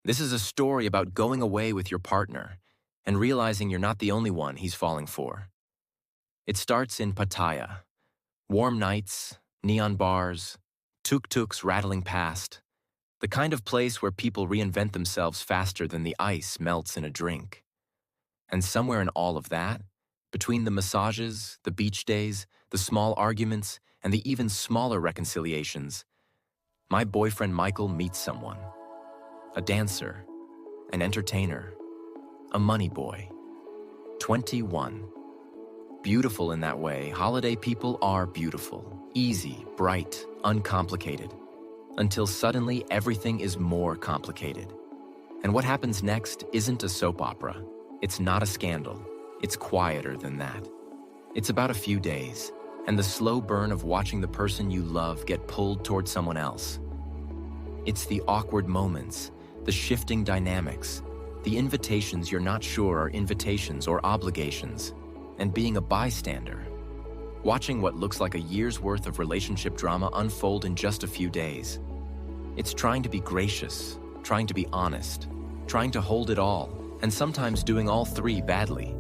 This is a story about going away with your partner and realizing you're not the only one he's falling for. It starts in Pattaya. Warm nights, neon bars, tuk-tuks rattling past. The kind of place where people reinvent themselves faster than the ice melts in a drink. And somewhere in all of that, between the massages, the beach days, the small arguments, and the even smaller reconciliations, my boyfriend Michael meets someone. A dancer, an entertainer, a money boy. 21. Beautiful in that way, holiday people are beautiful, easy, bright, uncomplicated. Until suddenly everything is more complicated. And what happens next isn't a soap opera. It's not a scandal. It's quieter than that. It's about a few days, and the slow burn of watching the person you love get pulled toward someone else. It's the awkward moments, the shifting dynamics, the invitations you're not sure are invitations or obligations, and being a bystander. Watching what looks like a year's worth of relationship drama unfold in just a few days. It's trying to be gracious, trying to be honest, trying to hold it all, and sometimes doing all three badly.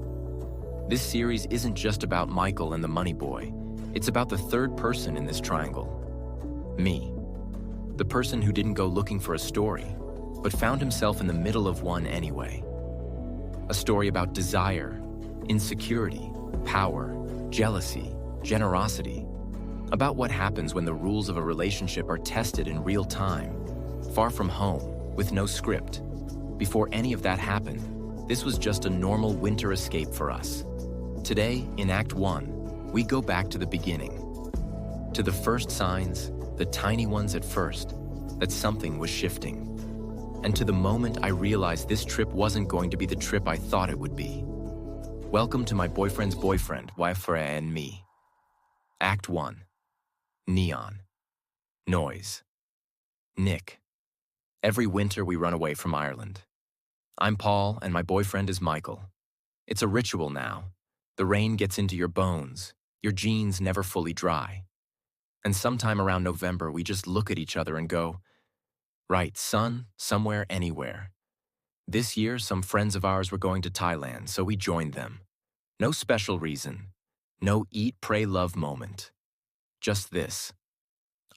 This series isn't just about Michael and the money boy. It's about the third person in this triangle. Me. The person who didn't go looking for a story, but found himself in the middle of one anyway. A story about desire, insecurity, power, jealousy, generosity. About what happens when the rules of a relationship are tested in real time, far from home, with no script. Before any of that happened, this was just a normal winter escape for us. Today, in Act 1, we go back to the beginning. To the first signs, the tiny ones at first, that something was shifting. And to the moment I realized this trip wasn't going to be the trip I thought it would be. Welcome to my boyfriend's boyfriend, wife and me. Act 1. Neon. Noise. Nick. Every winter we run away from Ireland. I'm Paul and my boyfriend is Michael. It's a ritual now. The rain gets into your bones. Your jeans never fully dry. And sometime around November we just look at each other and go, right, sun, somewhere, anywhere. This year some friends of ours were going to Thailand, so we joined them. No special reason. No eat, pray, love moment. Just this.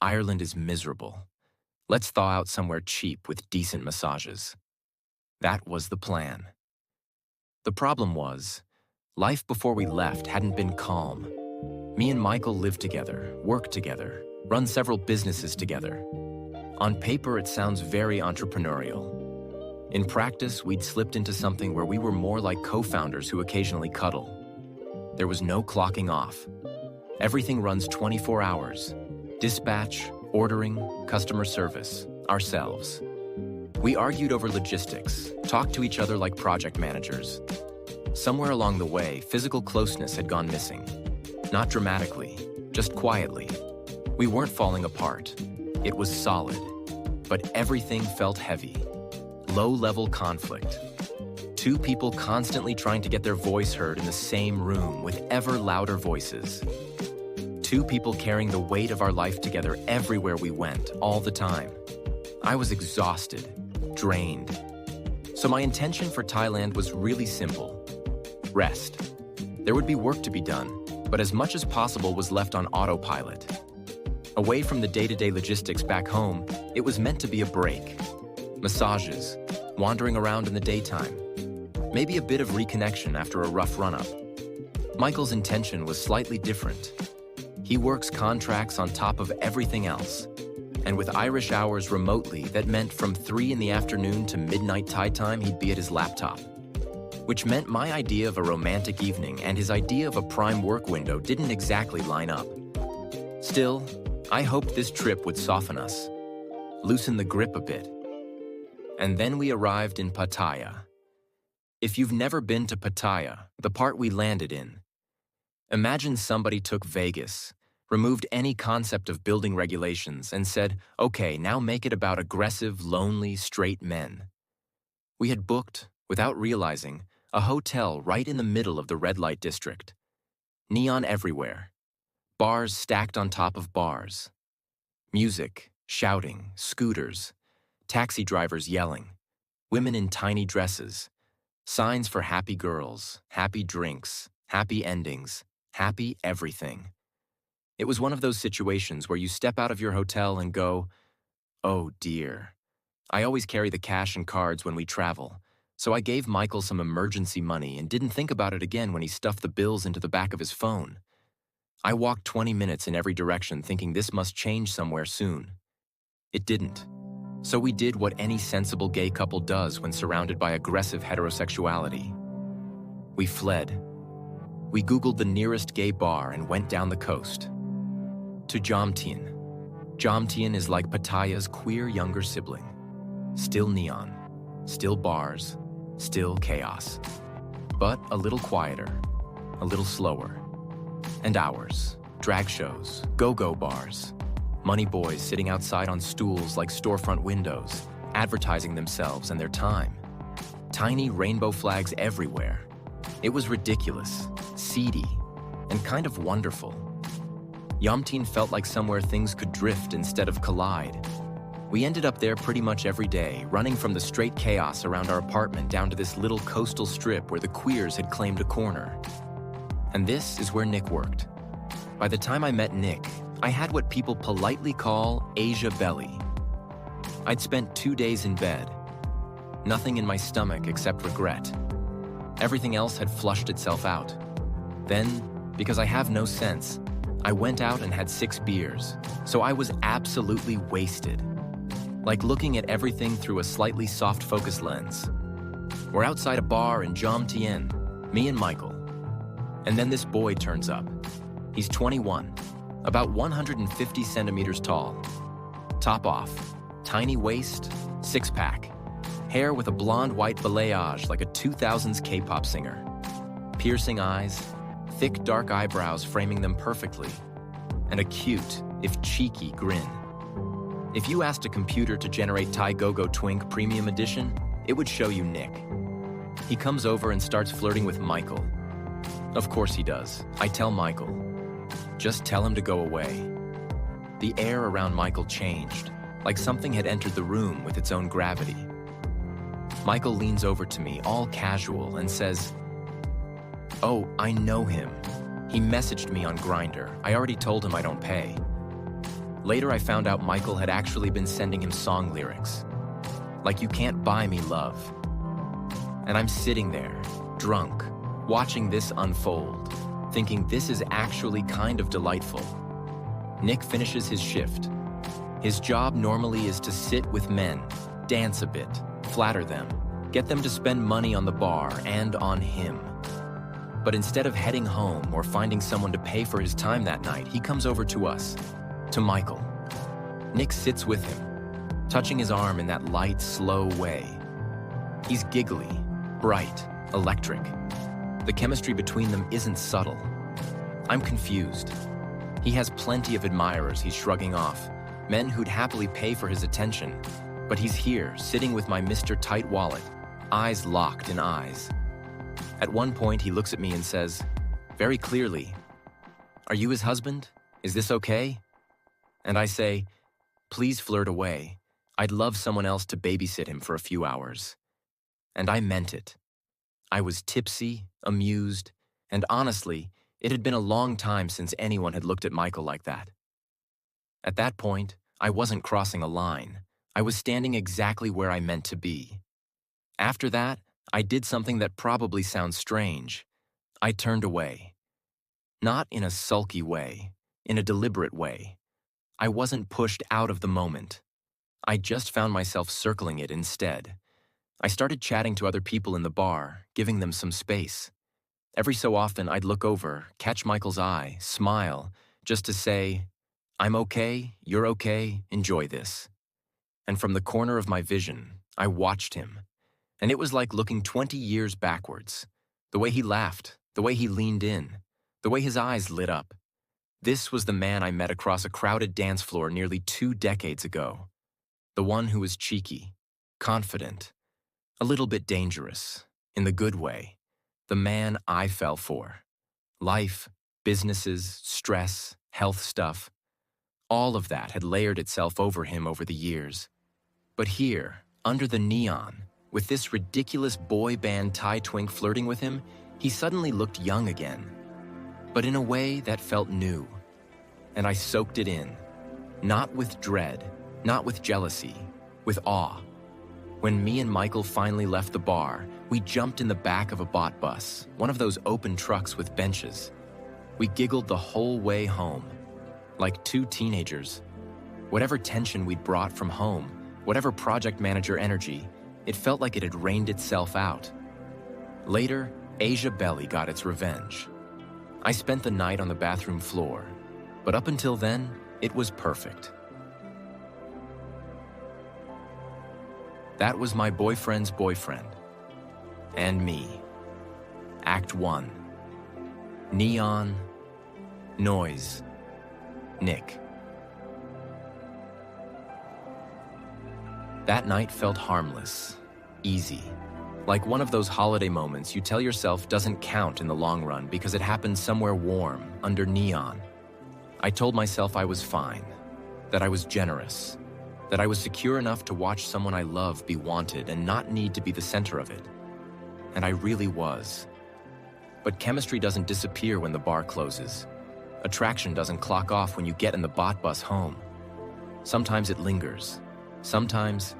Ireland is miserable. Let's thaw out somewhere cheap with decent massages. That was the plan. The problem was, life before we left hadn't been calm. Me and Michael lived together, worked together, run several businesses together. On paper, it sounds very entrepreneurial. In practice, we'd slipped into something where we were more like co-founders who occasionally cuddle. There was no clocking off. Everything runs 24 hours. Dispatch, ordering, customer service, ourselves. We argued over logistics, talked to each other like project managers. Somewhere along the way, physical closeness had gone missing. Not dramatically, just quietly. We weren't falling apart. It was solid. But everything felt heavy. Low-level conflict. Two people constantly trying to get their voice heard in the same room with ever louder voices. Two people carrying the weight of our life together everywhere we went, all the time. I was exhausted, drained. So my intention for Thailand was really simple. Rest. There would be work to be done, but as much as possible was left on autopilot. Away from the day-to-day logistics back home, it was meant to be a break. Massages, wandering around in the daytime. Maybe a bit of reconnection after a rough run-up. Michael's intention was slightly different. He works contracts on top of everything else. And with Irish hours remotely, that meant from 3 in the afternoon to midnight Thai time, he'd be at his laptop. Which meant my idea of a romantic evening and his idea of a prime work window didn't exactly line up. Still, I hoped this trip would soften us, loosen the grip a bit. And then we arrived in Pattaya. If you've never been to Pattaya, the part we landed in, imagine somebody took Vegas, removed any concept of building regulations, and said, okay, now make it about aggressive, lonely, straight men. We had booked, without realizing, a hotel right in the middle of the red light district. Neon everywhere. Bars stacked on top of bars. Music, shouting, scooters, taxi drivers yelling. Women in tiny dresses, signs for happy girls, happy drinks, happy endings, happy everything. It was one of those situations where you step out of your hotel and go, oh dear. I always carry the cash and cards when we travel, so I gave Michael some emergency money and didn't think about it again when he stuffed the bills into the back of his phone. I walked 20 minutes in every direction thinking this must change somewhere soon. It didn't. So we did what any sensible gay couple does when surrounded by aggressive heterosexuality. We fled. We Googled the nearest gay bar and went down the coast. To Jomtien. Jomtien is like Pattaya's queer younger sibling. Still neon, still bars, still chaos. But a little quieter, a little slower. And hours, drag shows, go-go bars, money boys sitting outside on stools like storefront windows, advertising themselves and their time. Tiny rainbow flags everywhere. It was ridiculous, seedy, and kind of wonderful. Jomtien felt like somewhere things could drift instead of collide. We ended up there pretty much every day, running from the straight chaos around our apartment down to this little coastal strip where the queers had claimed a corner. And this is where Nick worked. By the time I met Nick, I had what people politely call Asia belly. I'd spent 2 days in bed. Nothing in my stomach except regret. Everything else had flushed itself out. Then, because I have no sense, I went out and had 6 beers, so I was absolutely wasted. Like looking at everything through a slightly soft focus lens. We're outside a bar in Jomtien, me and Michael. And then this boy turns up. He's 21, about 150 centimeters tall. Top off, tiny waist, 6-pack. Hair with a blonde white balayage like a 2000s K-pop singer. Piercing eyes, thick dark eyebrows framing them perfectly. And a cute, if cheeky, grin. If you asked a computer to generate Thai Go-Go Twink Premium Edition, it would show you Nick. He comes over and starts flirting with Michael. Of course he does. I tell Michael, just tell him to go away. The air around Michael changed, like something had entered the room with its own gravity. Michael leans over to me, all casual, and says, "Oh, I know him. He messaged me on Grindr. I already told him I don't pay." Later, I found out Michael had actually been sending him song lyrics. Like, "You can't buy me love." And I'm sitting there, drunk, watching this unfold, thinking this is actually kind of delightful. Nick finishes his shift. His job normally is to sit with men, dance a bit, flatter them, get them to spend money on the bar and on him. But instead of heading home or finding someone to pay for his time that night, he comes over to us, to Michael. Nick sits with him, touching his arm in that light, slow way. He's giggly, bright, electric. The chemistry between them isn't subtle. I'm confused. He has plenty of admirers he's shrugging off, men who'd happily pay for his attention. But he's here, sitting with my Mr. Tight Wallet, eyes locked in eyes. At one point, he looks at me and says, very clearly, "Are you his husband? Is this okay?" And I say, "Please flirt away. I'd love someone else to babysit him for a few hours." And I meant it. I was tipsy, amused, and honestly, it had been a long time since anyone had looked at Michael like that. At that point, I wasn't crossing a line. I was standing exactly where I meant to be. After that, I did something that probably sounds strange. I turned away. Not in a sulky way, in a deliberate way. I wasn't pushed out of the moment. I just found myself circling it instead. I started chatting to other people in the bar, giving them some space. Every so often, I'd look over, catch Michael's eye, smile, just to say, "I'm okay, you're okay, enjoy this." And from the corner of my vision, I watched him. And it was like looking 20 years backwards. The way he laughed, the way he leaned in, the way his eyes lit up. This was the man I met across a crowded dance floor nearly 2 decades ago. The one who was cheeky, confident, a little bit dangerous, in the good way. The man I fell for. Life, businesses, stress, health stuff. All of that had layered itself over him over the years. But here, under the neon, With this ridiculous boy band Thai twink flirting with him, he suddenly looked young again, but in a way that felt new. And I soaked it in, not with dread, not with jealousy, with awe. When me and Michael finally left the bar, we jumped in the back of a bot bus, one of those open trucks with benches. We giggled the whole way home, like two teenagers. Whatever tension we'd brought from home, whatever project manager energy, it felt like it had rained itself out. Later, Asia Belly got its revenge. I spent the night on the bathroom floor, but up until then, it was perfect. That was my boyfriend's boyfriend. And me. Act 1. Neon, noise, Nick. That night felt harmless, easy, like one of those holiday moments you tell yourself doesn't count in the long run because it happened somewhere warm, under neon. I told myself I was fine, that I was generous, that I was secure enough to watch someone I love be wanted and not need to be the center of it. And I really was. But chemistry doesn't disappear when the bar closes. Attraction doesn't clock off when you get in the bot bus home. Sometimes it lingers. Sometimes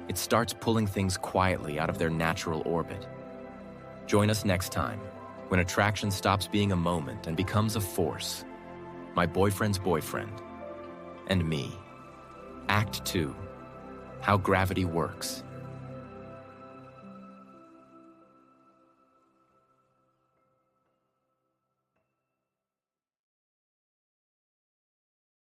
it starts pulling things quietly out of their natural orbit. Join us next time, when attraction stops being a moment and becomes a force. My boyfriend's boyfriend. And me. Act 2. How gravity works.